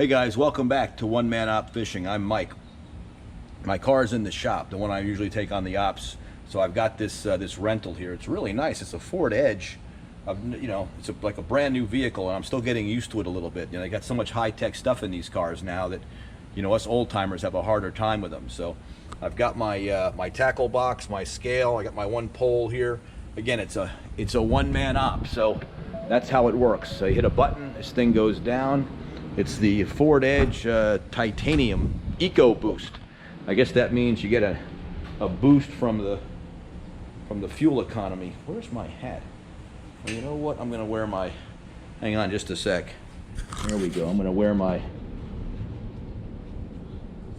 Hey guys, welcome back to One Man Op Fishing. I'm Mike. My car's in the shop, the one I usually take on the ops. So I've got this this rental here. It's really nice. It's a Ford Edge. It's like a brand new vehicle, and I'm still getting used to it a little bit. They got so much high-tech stuff in these cars now that, us old timers have a harder time with them. So I've got my my tackle box, my scale. I got my one pole here. Again, it's a one-man op. So that's how it works. So you hit a button, this thing goes down. It's the Ford Edge Titanium Eco Boost. I guess that means you get a boost from the fuel economy. Where's my hat? Well, you know what? I'm gonna wear my. Hang on, just a sec. There we go. I'm gonna wear my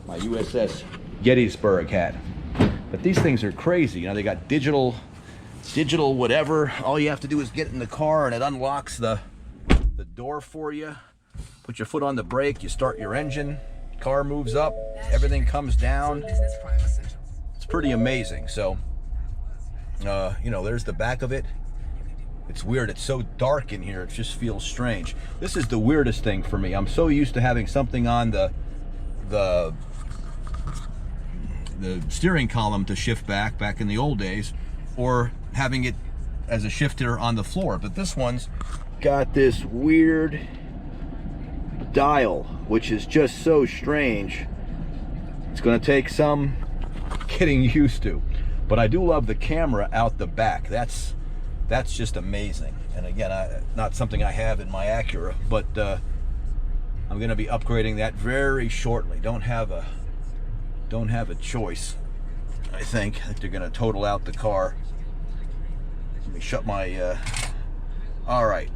USS Gettysburg hat. But these things are crazy. They got digital whatever. All you have to do is get in the car and it unlocks the door for you. Put your foot on the brake, you start your engine, car moves up, everything comes down. It's pretty amazing. So, there's the back of it. It's weird, it's so dark in here, it just feels strange. This is the weirdest thing for me. I'm so used to having something on the steering column to shift back in the old days, or having it as a shifter on the floor. But this one's got this weird dial, which is just so strange. It's going to take some getting used to, but I do love the camera out the back. That's just amazing. And again, not something I have in my Acura, but I'm going to be upgrading that very shortly. Don't have a choice. I think they're going to total out the car. Let me shut my all right,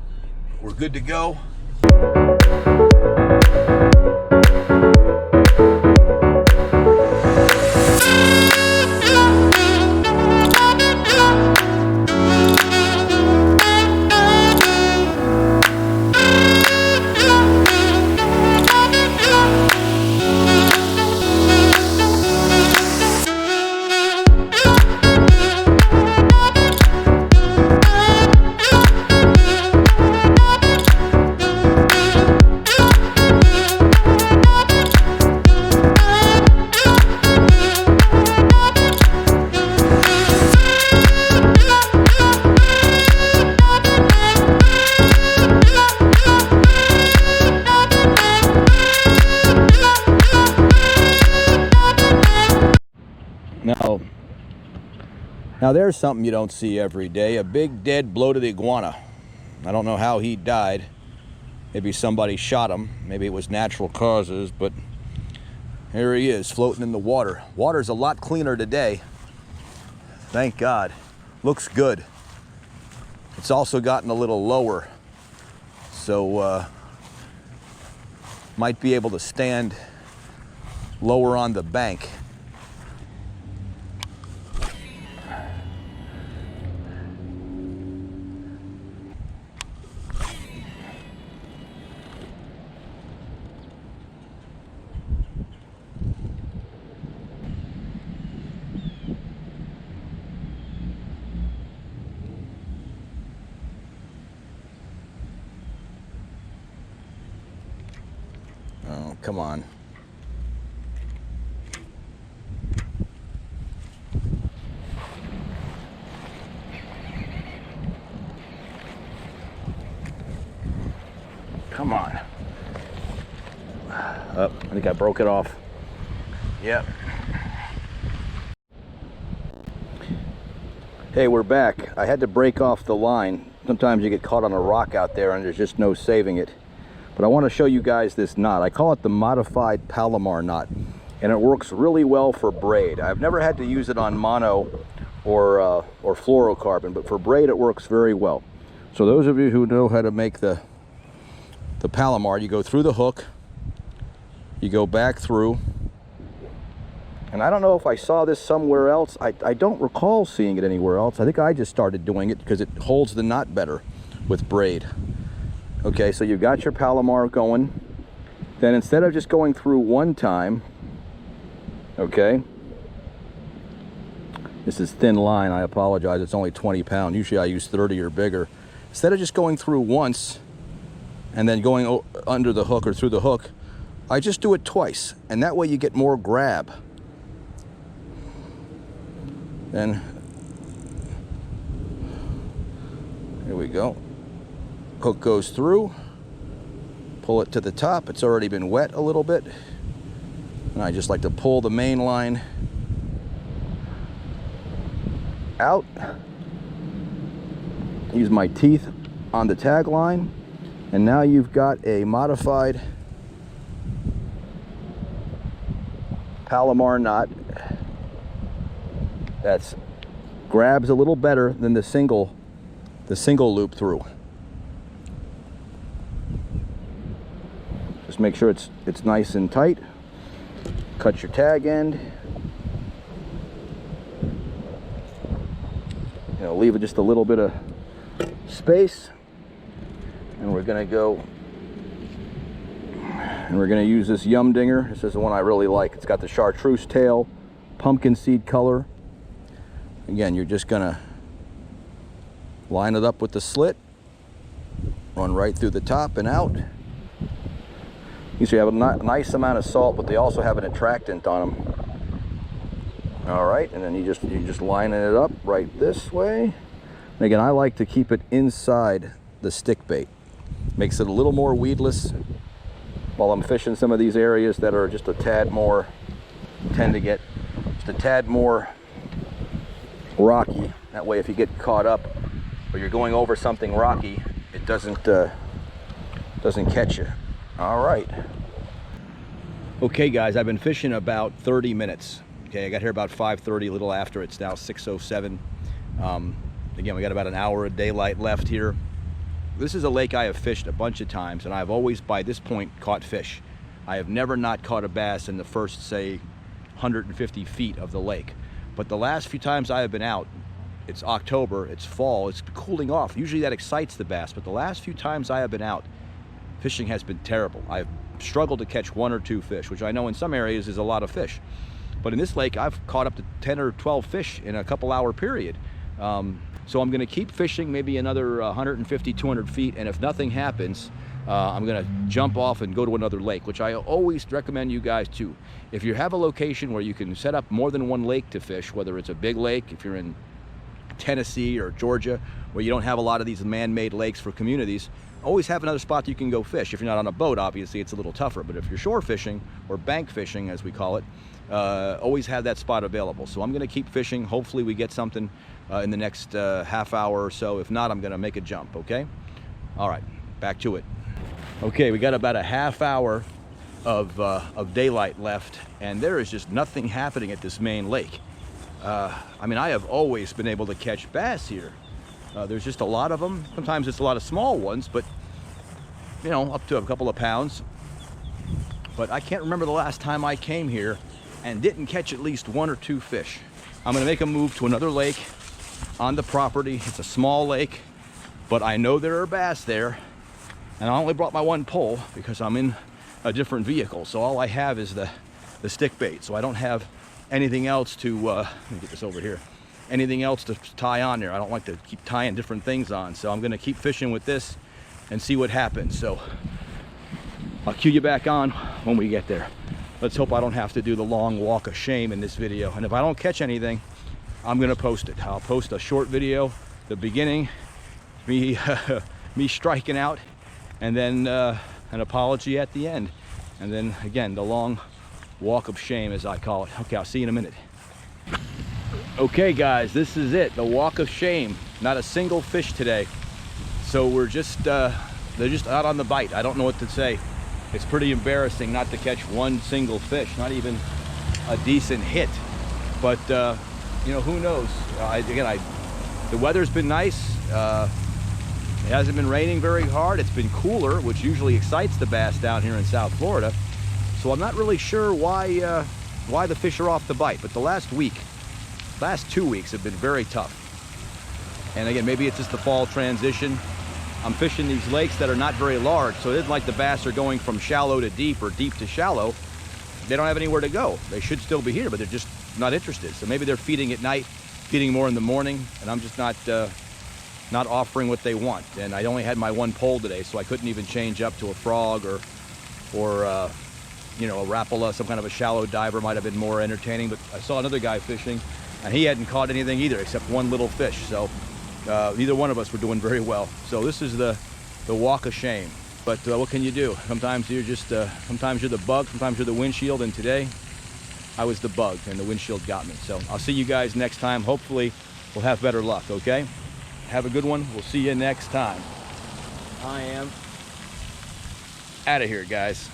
we're good to go. Now there's something you don't see every day, a big dead bloated iguana. I don't know how he died. Maybe somebody shot him, maybe it was natural causes, but here he is floating in the water. Water's a lot cleaner today, thank God. Looks good. It's also gotten a little lower, so might be able to stand lower on the bank. Oh, come on. Come on. Oh, I think I broke it off. Yep. Hey, we're back. I had to break off the line. Sometimes you get caught on a rock out there and there's just no saving it. But I want to show you guys this knot. I call it the modified Palomar knot, and it works really well for braid. I've never had to use it on mono or fluorocarbon, but for braid it works very well. So those of you who know how to make the Palomar, you go through the hook, you go back through, and I don't know if I saw this somewhere else. I don't recall seeing it anywhere else. I think I just started doing it because it holds the knot better with braid. Okay, so you've got your Palomar going. Then instead of just going through one time, okay, this is thin line, I apologize, it's only 20 pounds. Usually I use 30 or bigger. Instead of just going through once and then going under the hook or through the hook, I just do it twice, and that way you get more grab. Then, here we go. Hook goes through, pull it to the top. It's already been wet a little bit. And I just like to pull the main line out. Use my teeth on the tag line. And now you've got a modified Palomar knot that's grabs a little better than the single loop through. Just make sure it's nice and tight. Cut your tag end. You know, leave it just a little bit of space. And we're gonna go and we're gonna use this Yum Dinger. This is the one I really like. It's got the chartreuse tail, pumpkin seed color. Again, you're just gonna line it up with the slit, run right through the top and out. You see, you have a nice amount of salt, but they also have an attractant on them. All right, and then you just lining it up right this way. And again, I like to keep it inside the stick bait. Makes it a little more weedless while I'm fishing some of these areas that are just a tad more, tend to get just a tad more rocky. That way if you get caught up or you're going over something rocky, it doesn't catch you. All right. Okay guys, I've been fishing about 30 minutes. Okay, I got here about 5:30, a little after. It's now 6:07. Again, we got about an hour of daylight left here. This is a lake I have fished a bunch of times, and I've always, by this point, caught fish. I have never not caught a bass in the first, say, 150 feet of the lake. But the last few times I have been out, it's October, it's fall, it's cooling off. Usually that excites the bass, but the last few times I have been out, fishing has been terrible. I've struggled to catch 1 or 2 fish, which I know in some areas is a lot of fish. But in this lake, I've caught up to 10 or 12 fish in a couple-hour period. So I'm gonna keep fishing maybe another 150, 200 feet, and if nothing happens, I'm gonna jump off and go to another lake, which I always recommend you guys to. If you have a location where you can set up more than one lake to fish, whether it's a big lake, if you're in Tennessee or Georgia, where you don't have a lot of these man-made lakes for communities, always have another spot you can go fish. If you're not on a boat, obviously it's a little tougher, but if you're shore fishing, or bank fishing as we call it, always have that spot available. So I'm gonna keep fishing. Hopefully we get something in the next half hour or so. If not, I'm gonna make a jump, okay? All right, back to it. Okay, we got about a half hour of daylight left, and there is just nothing happening at this main lake. I mean, I have always been able to catch bass here. There's just a lot of them. Sometimes it's a lot of small ones, but you know, up to a couple of pounds. But I can't remember the last time I came here and didn't catch at least 1 or 2 fish. I'm gonna make a move to another lake on the property. It's a small lake, but I know there are bass there. And I only brought my 1 pole because I'm in a different vehicle. So all I have is the stick bait. So I don't have anything else to, let me get this over here. Anything else to tie on there. I don't like to keep tying different things on. So I'm gonna keep fishing with this and see what happens. So I'll cue you back on when we get there. Let's hope I don't have to do the long walk of shame in this video. And if I don't catch anything, I'm gonna post it. I'll post a short video, the beginning, me striking out, and then an apology at the end. And then again, the long walk of shame, as I call it. Okay, I'll see you in a minute. Okay guys, this is it, the walk of shame. Not a single fish today. So we're just, they're just out on the bite. I don't know what to say. It's pretty embarrassing not to catch 1 single fish, not even a decent hit. But you know, who knows? The weather's been nice. It hasn't been raining very hard. It's been cooler, which usually excites the bass down here in South Florida. So I'm not really sure why the fish are off the bite. But the last 2 weeks have been very tough. And again, maybe it's just the fall transition. I'm fishing these lakes that are not very large, so it isn't like the bass are going from shallow to deep or deep to shallow. They don't have anywhere to go. They should still be here, but they're just not interested. So maybe they're feeding at night, feeding more in the morning, and I'm just not offering what they want. And I only had my 1 pole today, so I couldn't even change up to a frog or you know, a Rapala, some kind of a shallow diver might have been more entertaining. But I saw another guy fishing, and he hadn't caught anything either except one little fish. So neither one of us were doing very well. So this is the walk of shame. But what can you do? Sometimes you're just, sometimes you're the bug, sometimes you're the windshield, and today I was the bug and the windshield got me. So I'll see you guys next time. Hopefully we'll have better luck, okay? Have a good one. We'll see you next time. I am out of here, guys.